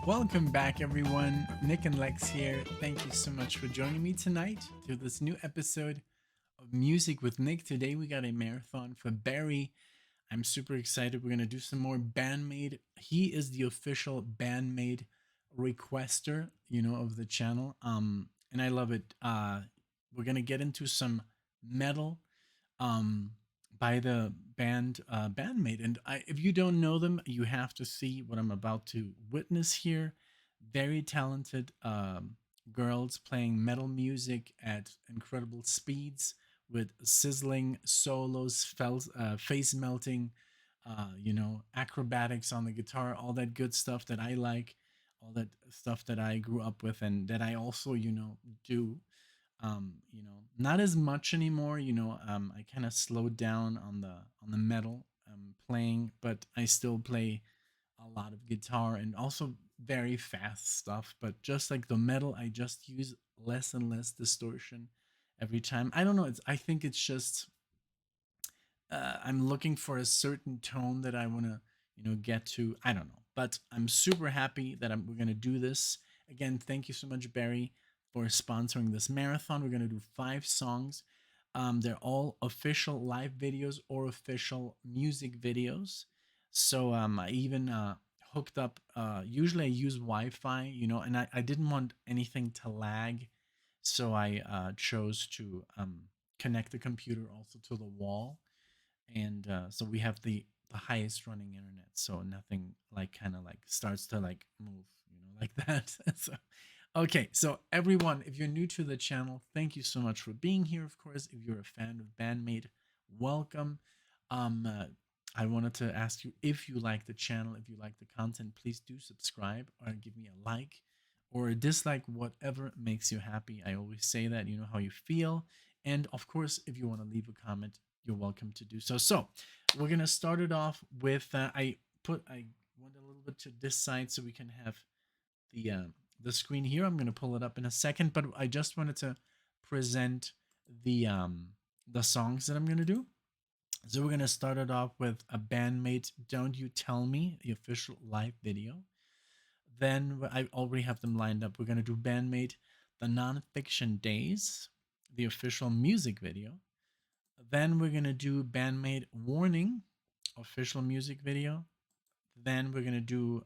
Welcome back, everyone. Nick and Lex here. Thank you so much for joining me tonight to this new episode of Music with Nick. Today we got a marathon for Barry. I'm super excited. We're gonna do some more bandmaid. He is the official bandmaid requester, of the channel. And I love it. We're gonna get into some metal. By the band Bandmaid. And if you don't know them, you have to see what I'm about to witness here. Very talented girls playing metal music at incredible speeds with sizzling solos, face melting, acrobatics on the guitar, all that good stuff that I like, all that stuff that I grew up with and that I also, do. Not as much anymore. I kind of slowed down on the metal playing, but I still play a lot of guitar and also very fast stuff. But just like the metal, I just use less and less distortion every time. I don't know. I think it's just I'm looking for a certain tone that I want to get to. I don't know, but I'm super happy that we're gonna do this again. Thank you so much, Barry, for sponsoring this marathon. We're going to do 5 songs. They're all official live videos or official music videos. So I even hooked up, usually I use Wi-Fi, and I didn't want anything to lag. So I chose to connect the computer also to the wall. And so we have the highest running internet. So nothing kind of starts to move, like that. So okay, so everyone, if you're new to the channel, thank you so much for being here. Of course, if you're a fan of Bandmaid, welcome. I wanted to ask you, if you like the channel, if you like the content, please do subscribe or give me a like or a dislike, whatever makes you happy. I always say that, you know how you feel. And of course, if you want to leave a comment, you're welcome to do so. So we're going to start it off with, I went a little bit to this side so we can have the screen here. I'm going to pull it up in a second, but I just wanted to present the songs that I'm going to do. So we're going to start it off with a Bandmaid Don't You Tell Me, the official live video. Then I already have them lined up. We're going to do Bandmaid The Nonfiction Days, the official music video. Then we're going to do Bandmaid Warning, official music video. Then we're going to do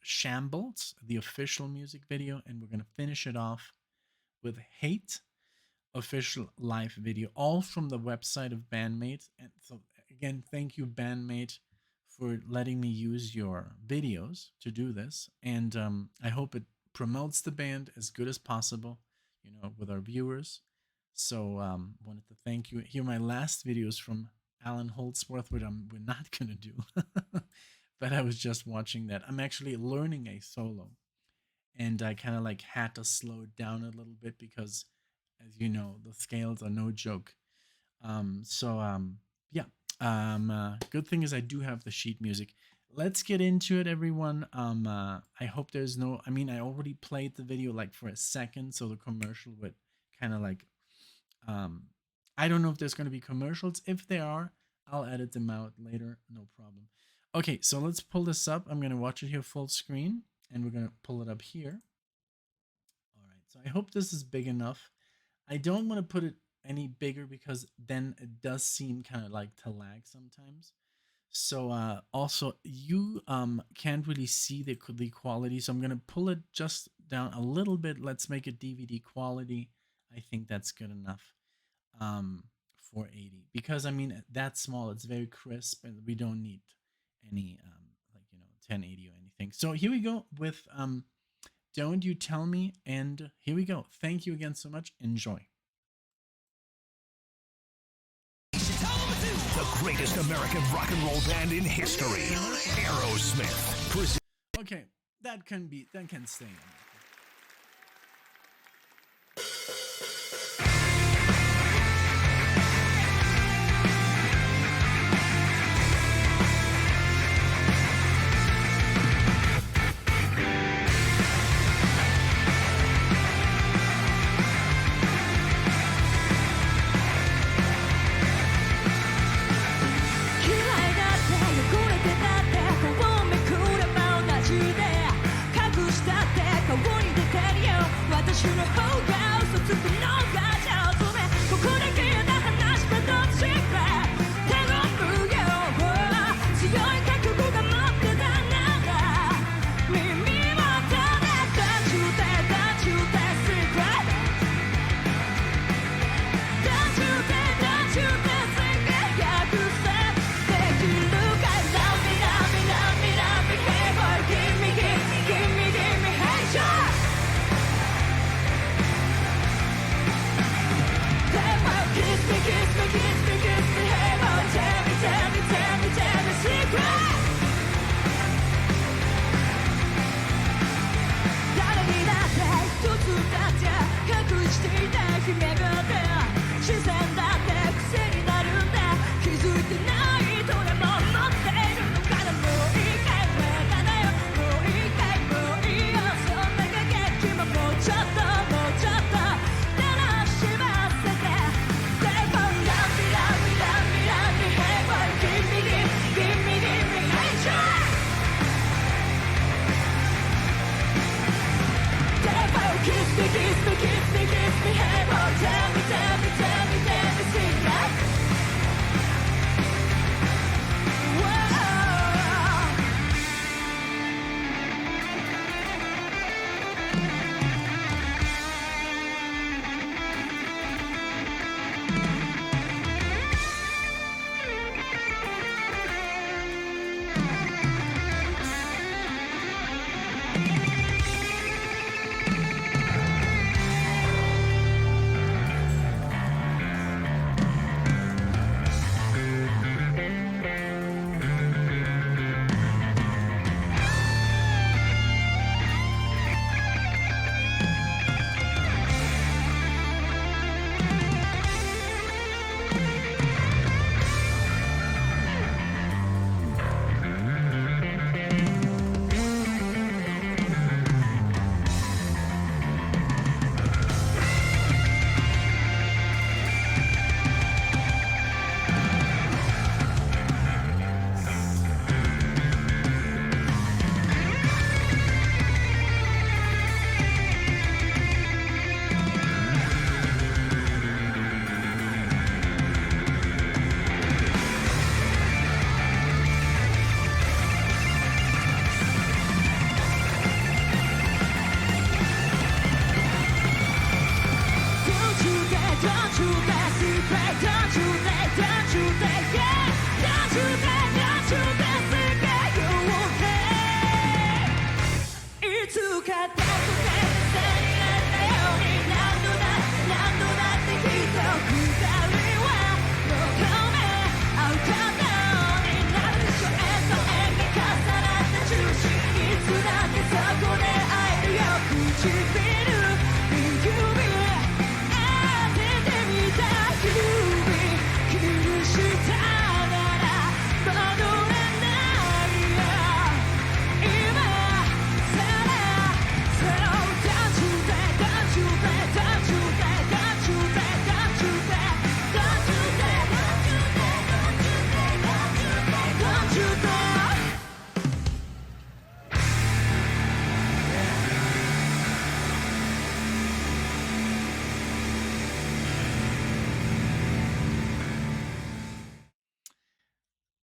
Shambles, the official music video, and we're going to finish it off with Hate, official live video, all from the website of Bandmaid. And so again, thank you, Bandmaid, for letting me use your videos to do this. And I hope it promotes the band as good as possible, with our viewers. So wanted to thank you. Here are my last videos from Alan Holdsworth, which we're not going to do. But I was just watching that. I'm actually learning a solo, and I kind of had to slow it down a little bit because, as you know, the scales are no joke. Good thing is I do have the sheet music. Let's get into it, everyone. I hope there's no, I already played the video for a second, so the commercial would kind of I don't know if there's going to be commercials. If there are, I'll edit them out later, no problem. Okay, so let's pull this up. I'm going to watch it here full screen, and we're going to pull it up here. All right, so I hope this is big enough. I don't want to put it any bigger because then it does seem kind of to lag sometimes. So also, you can't really see the quality, so I'm going to pull it just down a little bit. Let's make it DVD quality. I think that's good enough. 480, because that's small, it's very crisp, and we don't need any 1080 or anything. So here we go with Don't You Tell Me, and here we go. Thank you again so much. Enjoy. The greatest American rock and roll band in history, Aerosmith. Okay, that can stay in.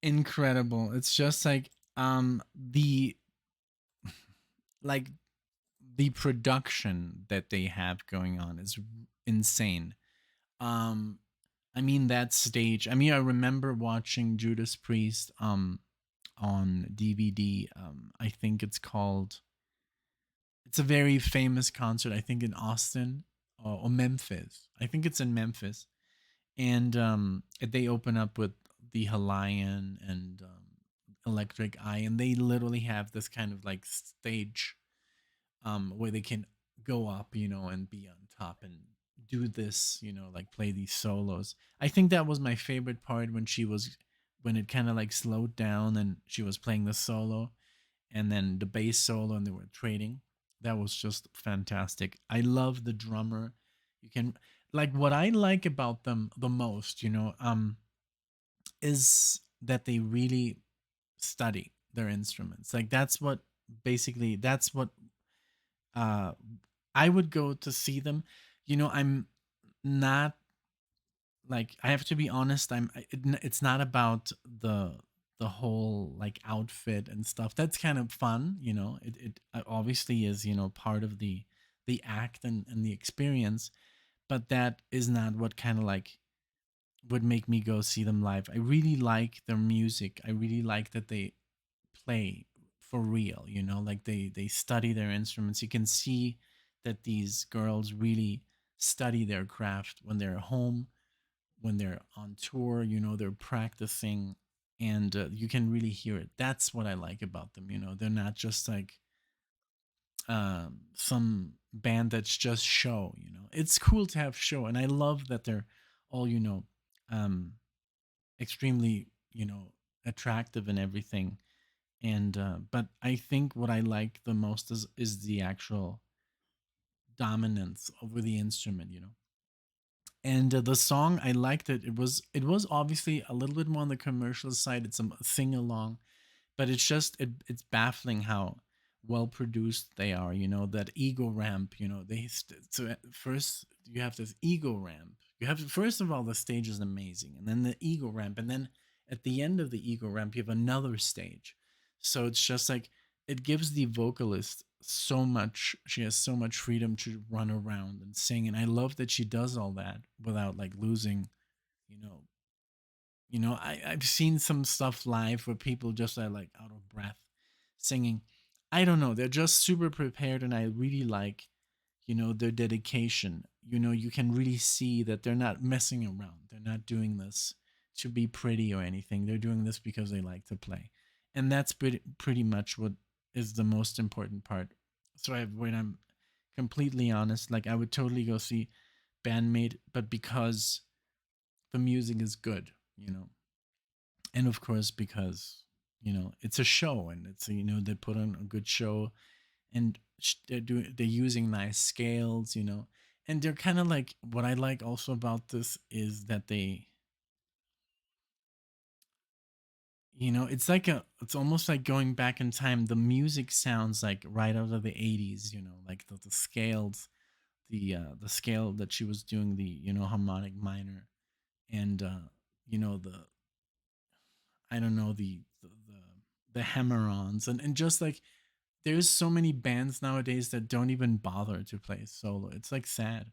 incredible. It's just like the like the production that they have going on is insane. Um I mean that stage. I mean I remember watching Judas Priest on DVD. I think it's a very famous concert, I think in Austin or Memphis. I think it's in Memphis. And they open up with the Hawaiian and Electric Eye, and they literally have this kind of like stage where they can go up, and be on top and do this, like play these solos. I think that was my favorite part when it kind of like slowed down and she was playing the solo and then the bass solo and they were trading. That was just fantastic. I love the drummer. You can like what I like about them the most, is that they really study their instruments. Like that's what uh I would go to see them. I'm not like I have to be honest. It's not about the whole like outfit and stuff. That's kind of fun. It obviously is part of the act and the experience, but that is not what kind of like would make me go see them live. I really like their music. I really like that they play for real, like they study their instruments. You can see that these girls really study their craft when they're home, when they're on tour, they're practicing, and you can really hear it. That's what I like about them. They're not just like some band that's just show. It's cool to have show, and I love that they're all um, extremely attractive and everything. And but I think what I like the most is the actual dominance over the instrument. And the song I liked it. It was obviously a little bit more on the commercial side. It's a sing along, but it's baffling how well produced they are. That ego ramp. So at first you have this ego ramp. You have first of all the stage is amazing, and then the ego ramp, and then at the end of the ego ramp you have another stage. So it's just like it gives the vocalist so much. She has so much freedom to run around and sing, and I love that she does all that without like losing, you know, I've seen some stuff live where people just are like out of breath singing. I don't know. They're just super prepared, and I really like, their dedication. You can really see that they're not messing around. They're not doing this to be pretty or anything. They're doing this because they like to play, and that's pretty much what is the most important part. So when I'm completely honest, like I would totally go see Bandmaid, but because the music is good, and of course because it's a show, and it's they put on a good show, and they're using nice scales, and they're kind of like what I like also about this is that they it's almost like going back in time. The music sounds like right out of the 80s, like the scales, the scale that she was doing, the harmonic minor, and the I don't know the hammer-ons, and just like there's so many bands nowadays that don't even bother to play solo. It's like sad,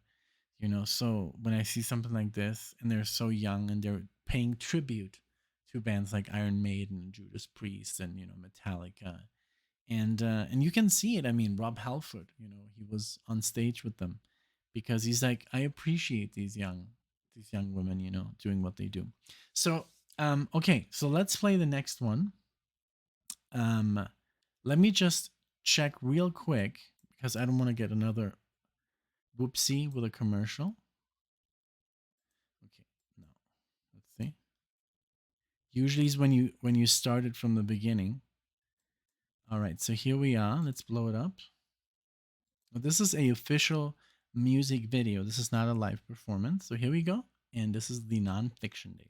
So when I see something like this and they're so young and they're paying tribute to bands like Iron Maiden, Judas Priest, and Metallica, and you can see it. I mean, Rob Halford, he was on stage with them because he's like, I appreciate these young women, doing what they do. So okay, so let's play the next one. Um, let me just check real quick because I don't want to get another whoopsie with a commercial. Okay, no, let's see. Usually is when you start it from the beginning. All right, so here we are. Let's blow it up. This is a official music video. This is not a live performance. So here we go, and this is the non-fiction days.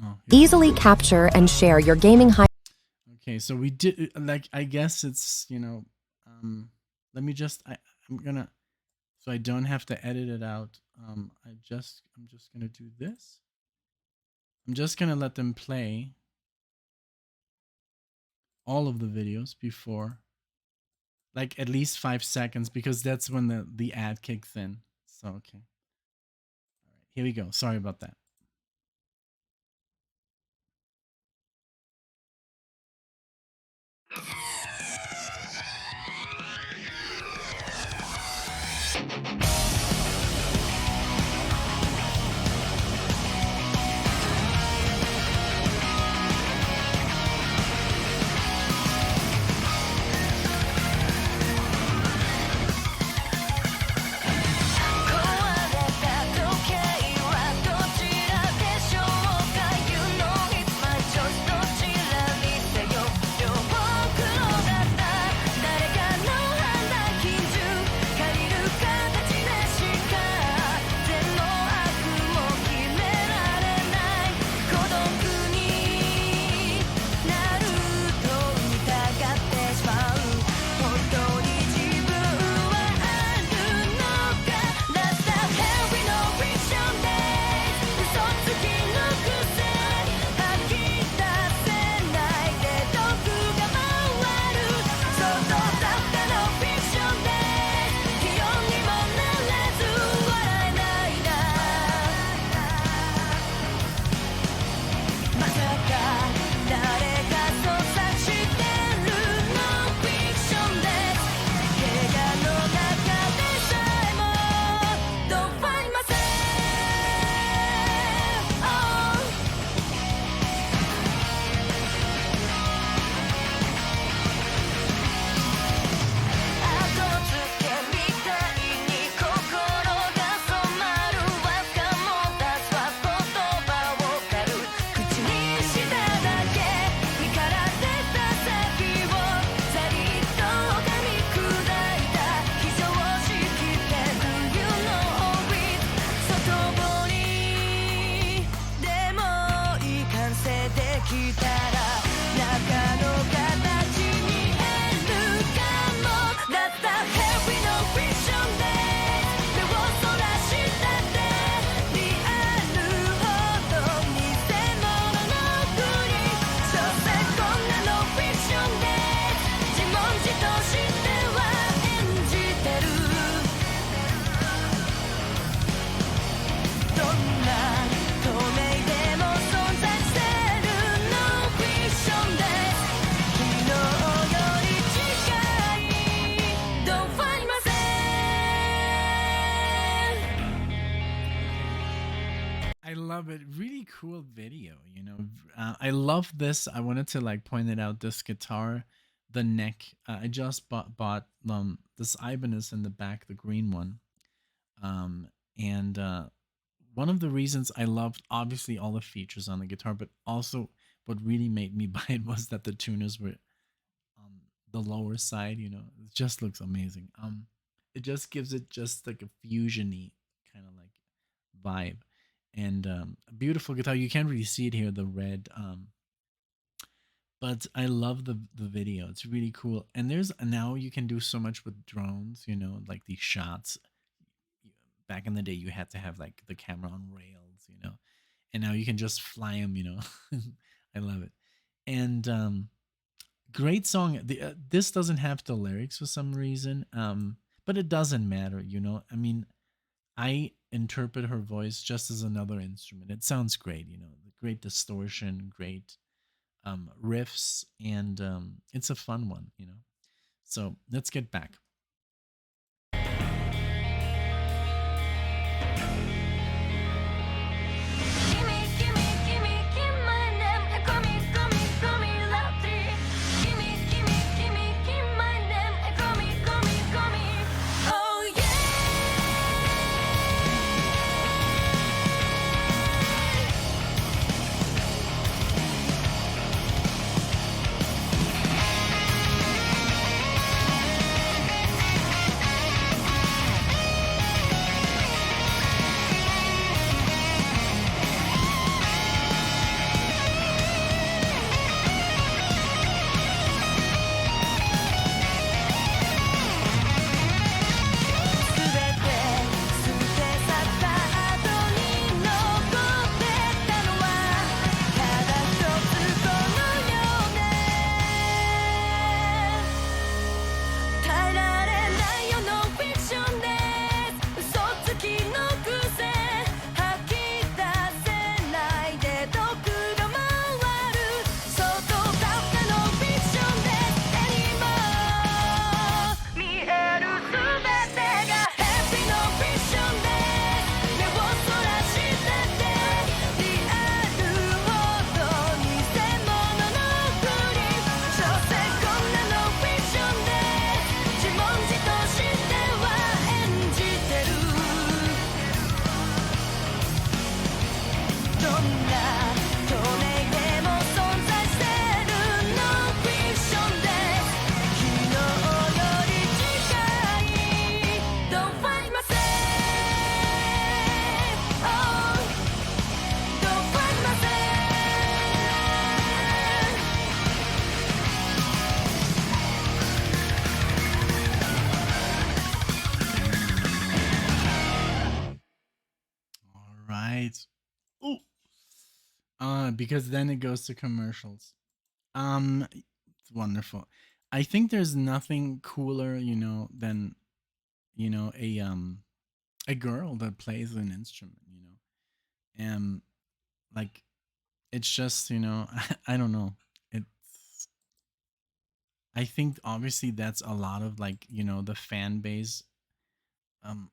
Oh, Easily capture and share your gaming high. Okay, so we did like I guess it's let me just I'm gonna so I don't have to edit it out. I'm just gonna do this. I'm just gonna let them play all of the videos before, like at least 5 seconds, because that's when the ad kicks in. So okay, all right, here we go. Sorry about that. I love it. Really cool video, you know. I love this. I wanted to like point it out. This guitar, the neck. I just bought this Ibanez in the back, the green one. And one of the reasons I loved obviously all the features on the guitar, but also what really made me buy it was that the tuners were on the lower side. You know, it just looks amazing. It just gives it just like a fusiony kind of like vibe, and a beautiful guitar. You can't really see it here, the red. But I love the video. It's really cool. And there's now you can do so much with drones. You know, like these shots. Back in the day, you had to have like the camera on rails. You know, and now you can just fly them. You know, I love it. And great song. This doesn't have the lyrics for some reason. But it doesn't matter. You know, I mean, I interpret her voice just as another instrument. It sounds great, you know, great distortion, great riffs, and it's a fun one, you know. So let's get back. right. Ooh. Because then it goes to commercials. It's wonderful. I think there's nothing cooler, than a girl that plays an instrument, and like it's just I don't know. It's I think obviously that's a lot of like the fan base um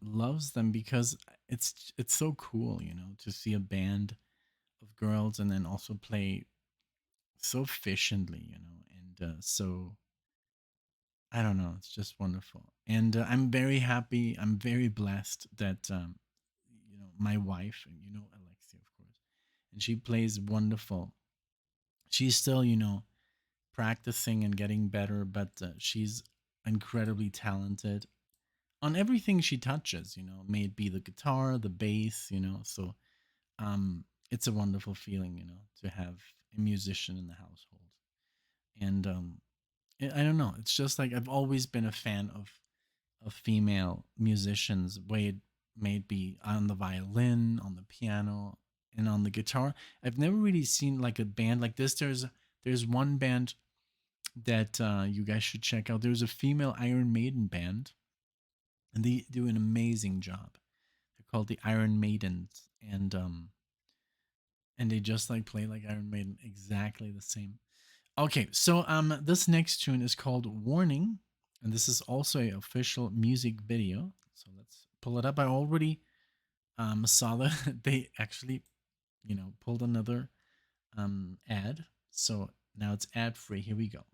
loves them because it's so cool, to see a band of girls and then also play so efficiently, and so I don't know, it's just wonderful. And I'm very happy, I'm very blessed that my wife, and Alexia, of course, and she plays wonderful. She's still, practicing and getting better, but she's incredibly talented on everything she touches, may it be the guitar, the bass, so it's a wonderful feeling, to have a musician in the household. And I don't know, it's just like I've always been a fan of female musicians, may it be on the violin, on the piano, and on the guitar. I've never really seen like a band like this. There's one band that you guys should check out. There's a female Iron Maiden band, and they do an amazing job. They're called the Iron Maidens, and they just like play like Iron Maiden, exactly the same. Okay, so this next tune is called Warning, and this is also a official music video. So let's pull it up. I already saw that they actually, pulled another ad. So now it's ad free. Here we go.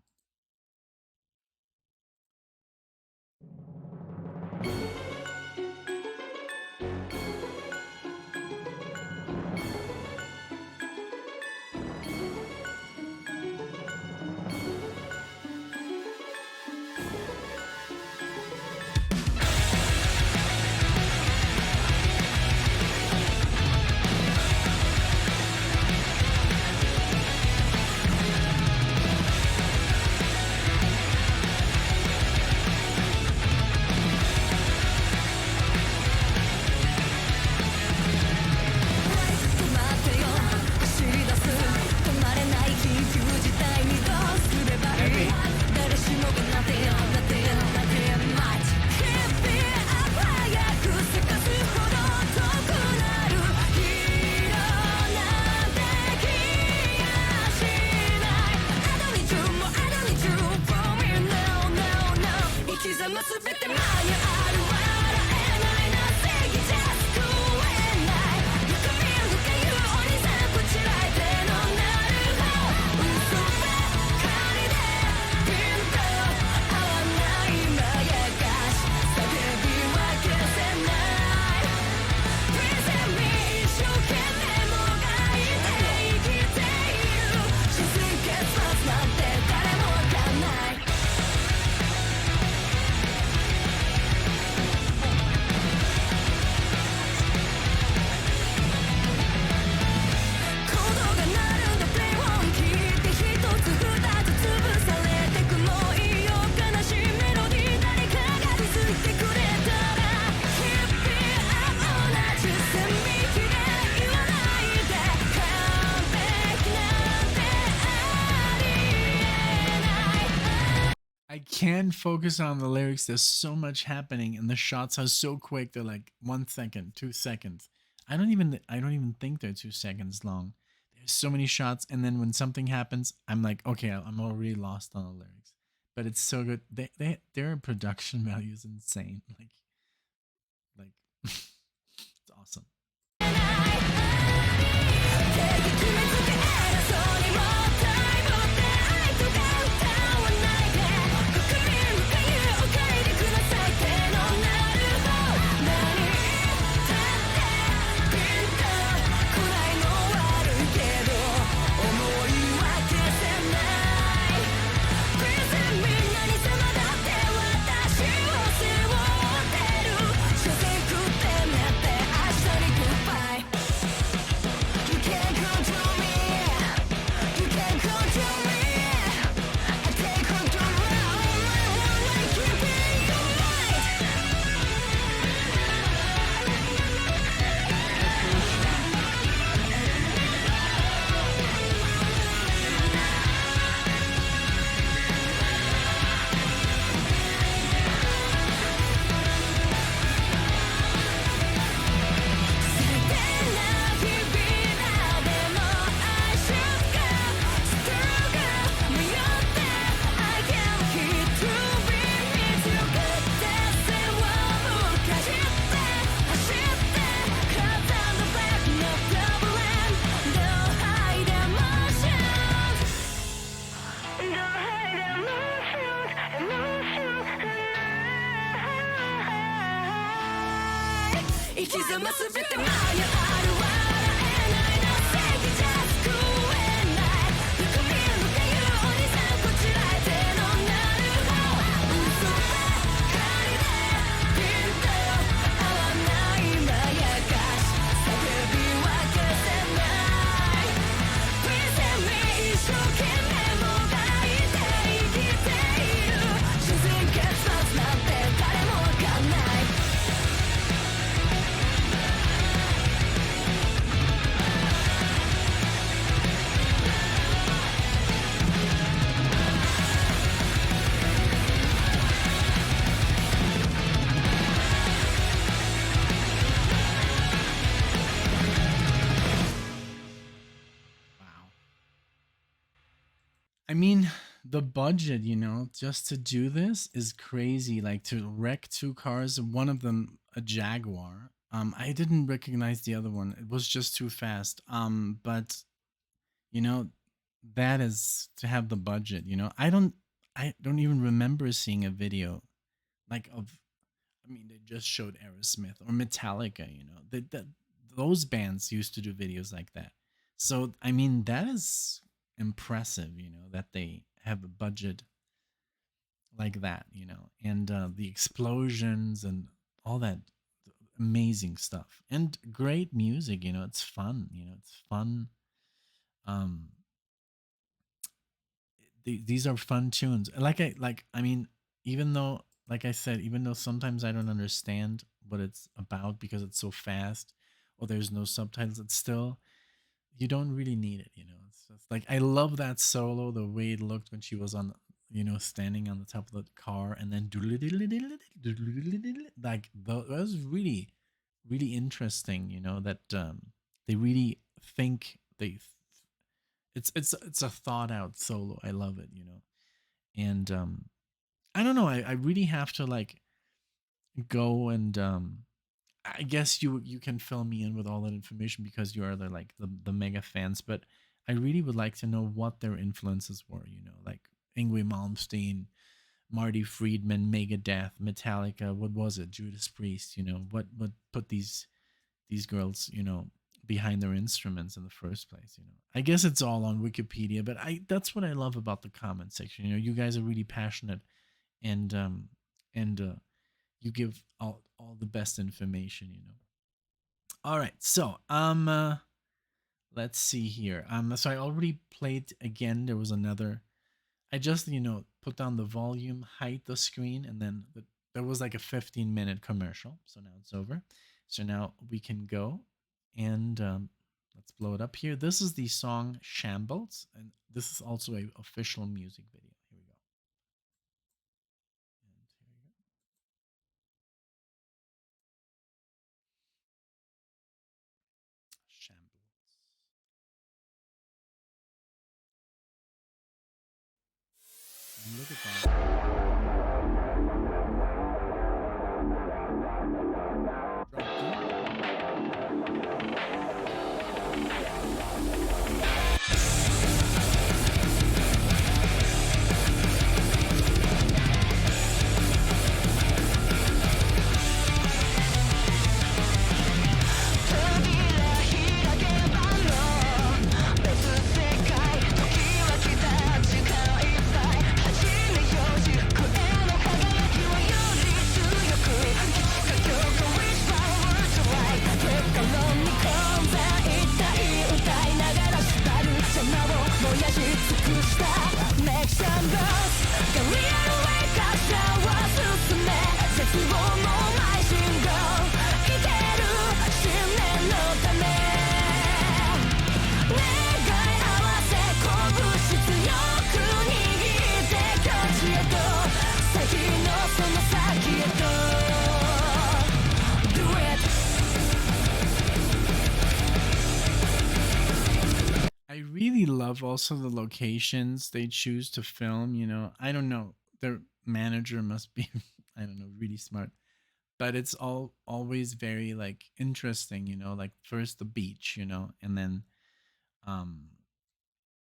I can't focus on the lyrics. There's so much happening, and the shots are so quick. They're like 1 second, 2 seconds. I don't even think they're 2 seconds long. There's so many shots, and then when something happens, I'm like, okay, I'm already lost on the lyrics. But it's so good. Their production value is insane. Like it's awesome. Wow. I mean, the budget, just to do this is crazy. Like to wreck two cars, one of them a Jaguar. I didn't recognize the other one. It was just too fast. But you know, that is to have the budget. I don't even remember seeing a video like of. I mean, they just showed Aerosmith or Metallica. Those bands used to do videos like that. So I mean, that is impressive. That they have a budget like that. And the explosions and all that amazing stuff and great music. It's fun. It's fun. Um, these are fun tunes. I mean, even though, like I said, even though sometimes I don't understand what it's about because it's so fast or there's no subtitles, it's still, you don't really need it. It's just like I love that solo, the way it looked when she was on, standing on the top of the car, and then like that was really, really interesting. That they really think it's a thought out solo. I love it. And I don't know. I really have to like go and I guess you can fill me in with all that information because you are the mega fans. But I really would like to know what their influences were. Like Ingrid Malmsteen, Marty Friedman, Megadeth, Metallica. What was it? Judas Priest. What put these girls behind their instruments in the first place. I guess it's all on Wikipedia, but I that's what I love about the comment section. You guys are really passionate, and you give all the best information. All right, so let's see here. So I already played again. There was another. I just put down the volume, hide the screen, and then there was like a 15-minute commercial. So now it's over. So now we can go and let's blow it up here. This is the song Shambles, and this is also a official music video. Here we go. And here we go. Shambles. And look at that. Drop D. I really love also the locations they choose to film. I don't know. Their manager must be, I don't know, really smart. But it's all always very like interesting. Like first the beach, and um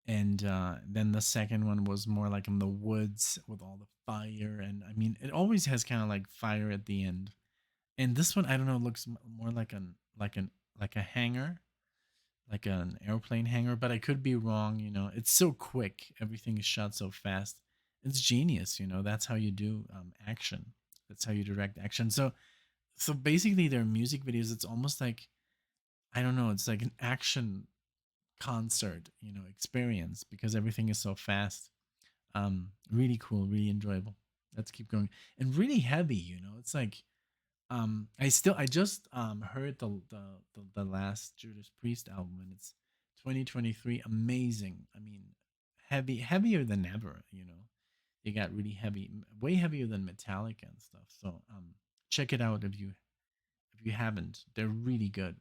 then the second one was more like in the woods with all the fire, and I mean it always has kind of like fire at the end, And this one, I don't know, looks more like a hangar, like an airplane hangar, but I could be wrong. It's so quick. Everything is shot so fast. It's genius. That's how you do action. That's how you direct action. So basically, their music videos. It's almost like, I don't know. It's like an action concert, experience because everything is so fast. Really cool, really enjoyable. Let's keep going. And really heavy. It's like I just heard the last Judas Priest album, and it's 2023. Amazing. I mean, heavier than ever. They got really heavy, way heavier than Metallica and stuff. So check it out if you haven't. They're really good.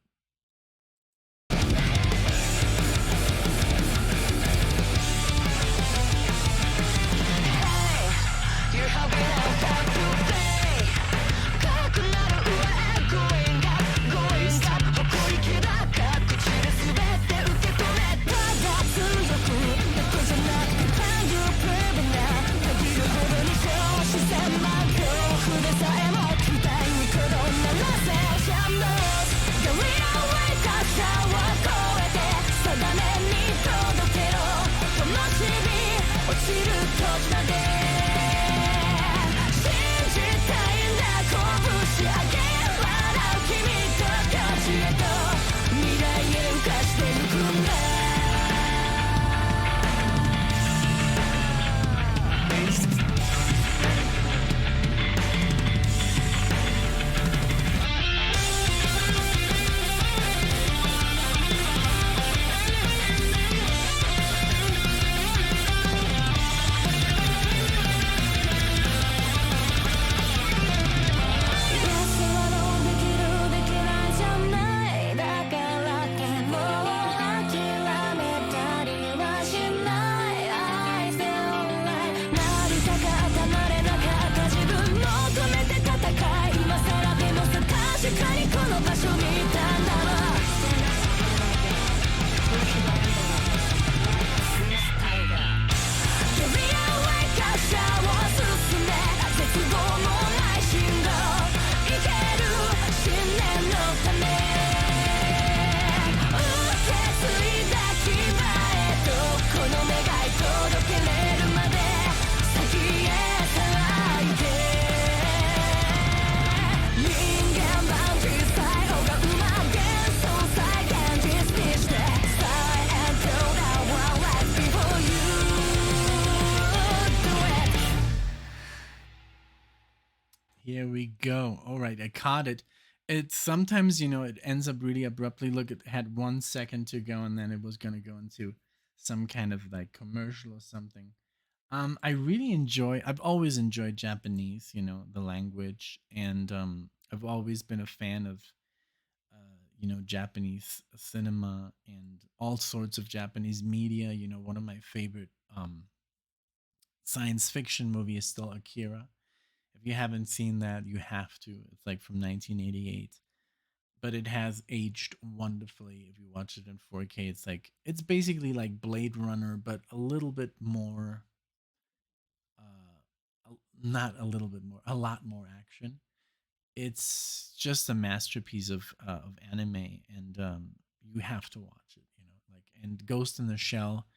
Here we go. All right, I caught it. It's sometimes, it ends up really abruptly. Look, it had 1 second to go, and then it was gonna go into some kind of like commercial or something. I really enjoy. I've always enjoyed Japanese, the language, and I've always been a fan of, Japanese cinema and all sorts of Japanese media. One of my favorite science fiction movie is still Akira. If you haven't seen that, you have to. It's like from 1988, but it has aged wonderfully. If you watch it in 4K, it's basically like Blade Runner, but a little bit more. Not a little bit more, a lot more action. It's just a masterpiece of anime, and you have to watch it. And Ghost in the Shell.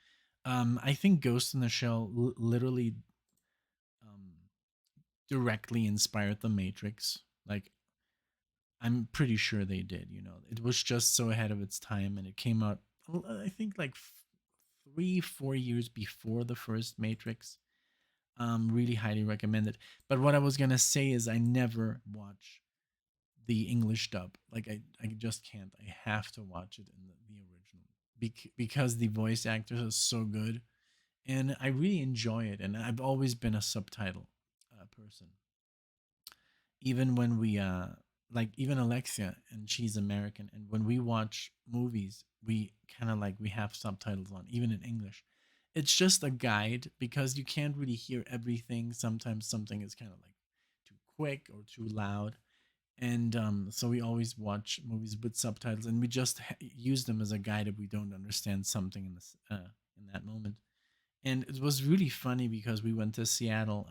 I think Ghost in the Shell literally um, directly inspired the Matrix. Like, I'm pretty sure they did. It was just so ahead of its time, and it came out, I think, like 3, 4 years before the first Matrix. Really highly recommended. But what I was gonna say is I never watch the English dub. Like, I just can't. I have to watch it in the original because the voice actors are so good, and I really enjoy it. And I've always been a subtitle person. Even when we like even Alexia, and she's American, and when we watch movies, we kind of like we have subtitles on, even in English. It's just a guide because you can't really hear everything. Sometimes something is kind of like too quick or too loud, and so we always watch movies with subtitles, and we just use them as a guide if we don't understand something in that moment. And it was really funny because we went to Seattle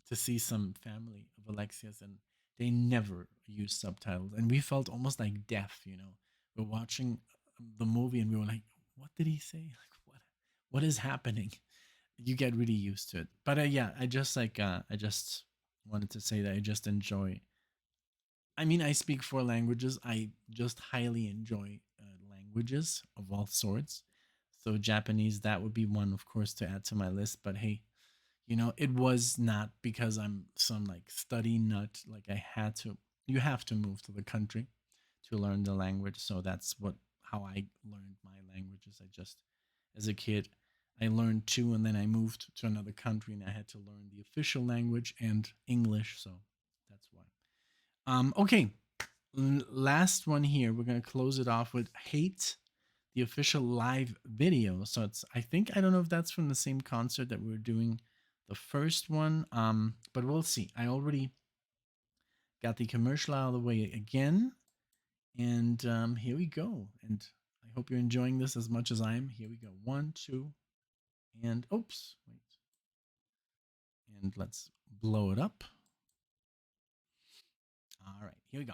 to see some family of Alexia's, and they never use subtitles, and we felt almost like deaf. We're watching the movie, and we were like, "What did he say? Like, what is happening?" You get really used to it. But yeah, I just wanted to say that I just enjoy. I mean, I speak four languages. I just highly enjoy languages of all sorts. So Japanese, that would be one, of course, to add to my list. But hey, it was not because I'm some like study nut. Like I had to. You have to move to the country to learn the language. So that's how I learned my languages. I just, as a kid, I learned two, and then I moved to another country, and I had to learn the official language and English. So that's why. Okay, last one here. We're gonna close it off with "Hate," the official live video. So I don't know if that's from the same concert that we were doing the first one. But we'll see. I already got the commercial out of the way again, and here we go. And I hope you're enjoying this as much as I am. Here we go. One, two, and oops, wait. And let's blow it up. All right, here we go.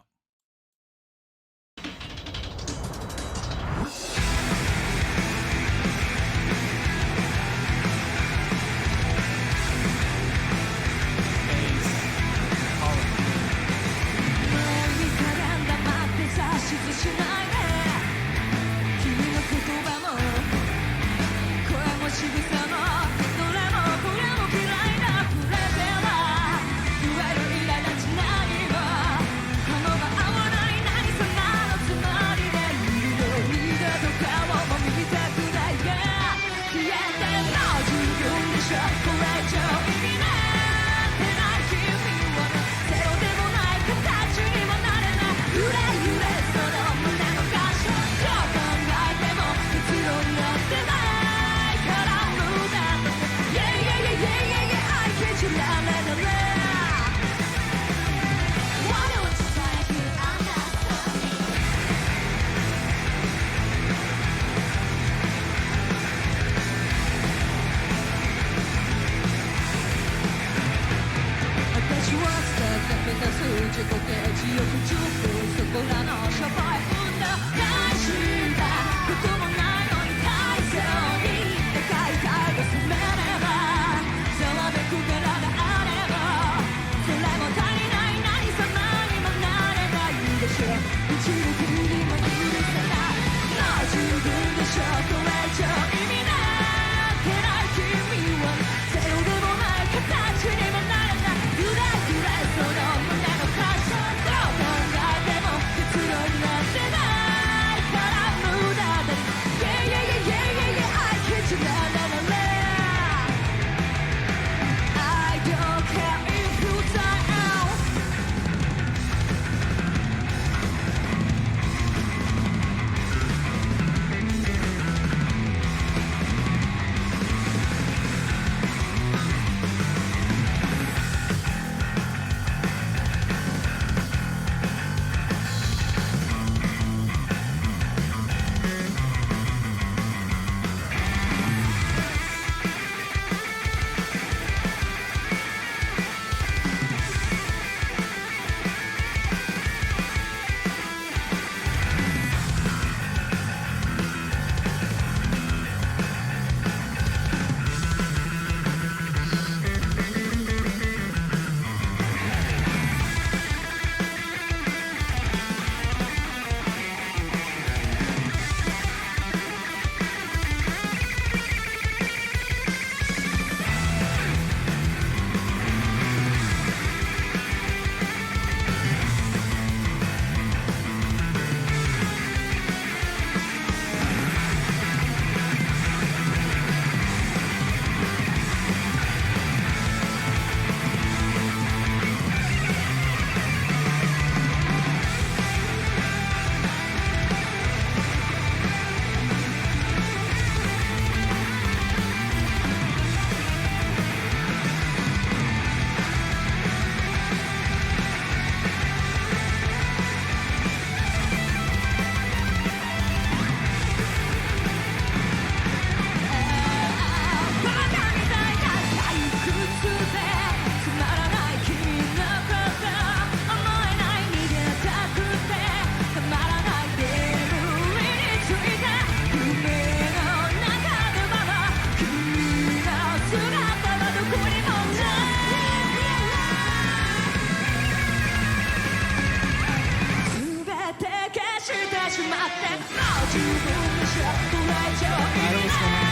I was gonna.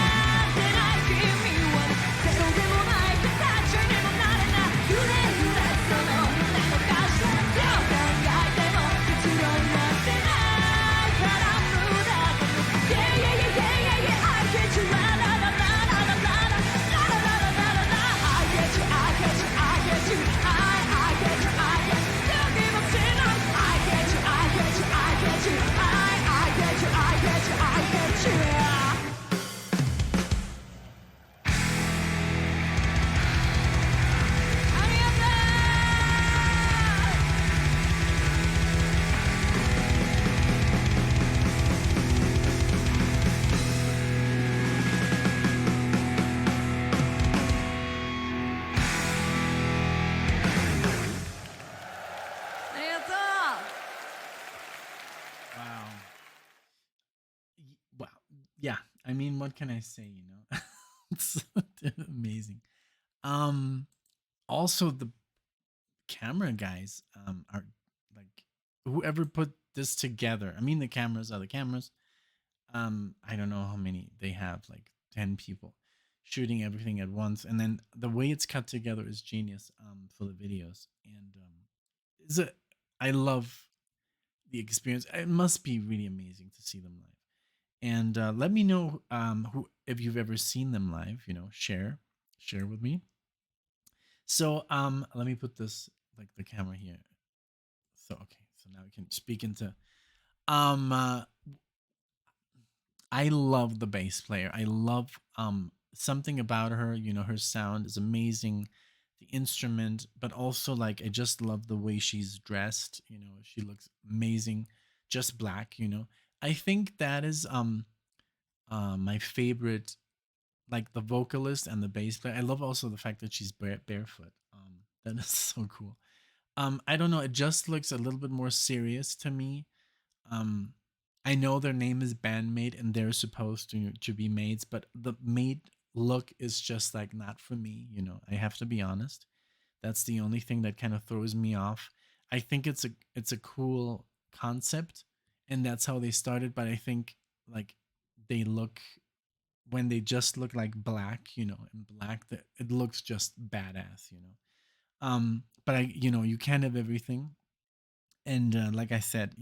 Wow. Wow. Yeah. I mean, what can I say? It's amazing. Um. Also, the camera guys are like whoever put this together. I mean, the cameras are the cameras. I don't know how many they have, like 10 people shooting everything at once, and then the way it's cut together is genius. For the videos, and is it? I love the experience. It must be really amazing to see them live. And let me know who if you've ever seen them live. Share with me. So let me put this like the camera here. So okay, so now we can speak into um uh, I love the bass player. I love something about her, her sound is amazing. The instrument, but also like I just love the way she's dressed, she looks amazing. Just black. I think that is my favorite, like the vocalist and the bass player. I love also the fact that she's barefoot. That is so cool. I don't know, it just looks a little bit more serious to me. um I know their name is bandmaid and they're supposed to be maids, but the maid look is just like not for me. I have to be honest. That's the only thing that kind of throws me off. I think it's a cool concept, and that's how they started, but I think like they look, when they just look like black, and black, that it looks just badass. But you can't have everything. And like I said,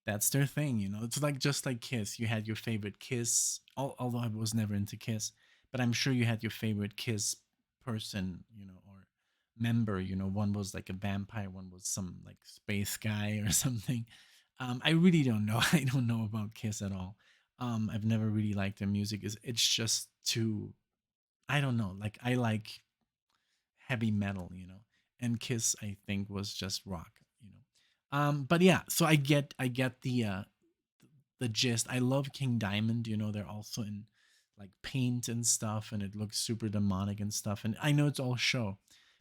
that's their thing. It's like just like Kiss. You had your favorite Kiss, although I was never into Kiss, but I'm sure you had your favorite Kiss person, or member. One was like a vampire, one was some like space guy or something. I really don't know. I don't know about Kiss at all. I've never really liked their music. It's just too, I don't know. Like I like heavy metal, and Kiss I think was just rock. But yeah, so I get the gist. I love King Diamond. They're also in like paint and stuff, and it looks super demonic and stuff. And I know it's all show,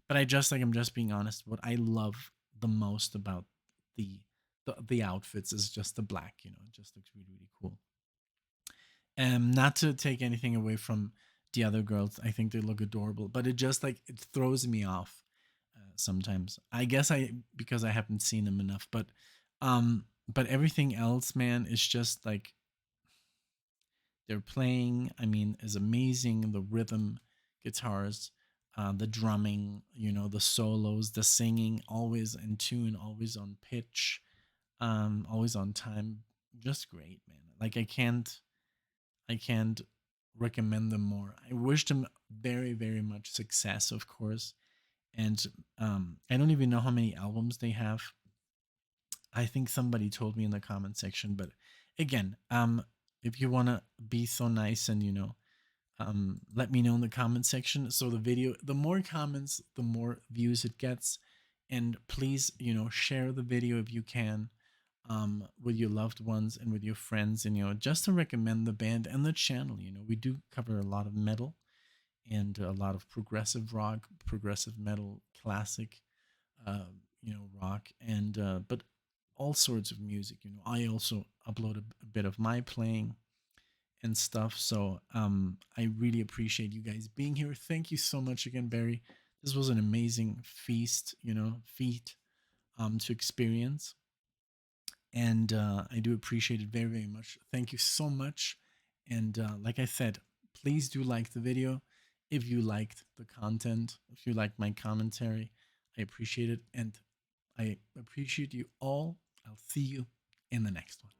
but I'm just being honest. What I love the most about the the outfits is just the black. It just looks really really cool. Not to take anything away from the other girls, I think they look adorable, but it just like it throws me off sometimes. I guess I because I haven't seen them enough, but everything else, man, is just like they're playing. I mean, is amazing. The rhythm, guitars, the drumming, the solos, the singing, always in tune, always on pitch, always on time. Just great, man. Like I can't recommend them more. I wish them very, very much success, of course. And I don't even know how many albums they have. I think somebody told me in the comment section, but again, if you want to be so nice and let me know in the comment section. So the more comments, the more views it gets. And please, share the video if you can, with your loved ones and with your friends, and just to recommend the band and the channel. We do cover a lot of metal and a lot of progressive rock, progressive metal, classic, rock, and but all sorts of music. I also upload a bit of my playing and stuff. So I really appreciate you guys being here. Thank you so much again, Barry. This was an amazing feast, feat to experience. And I do appreciate it very, very much. Thank you so much. And like I said, please do like the video if you liked the content, if you liked my commentary. I appreciate it. And I appreciate you all. I'll see you in the next one.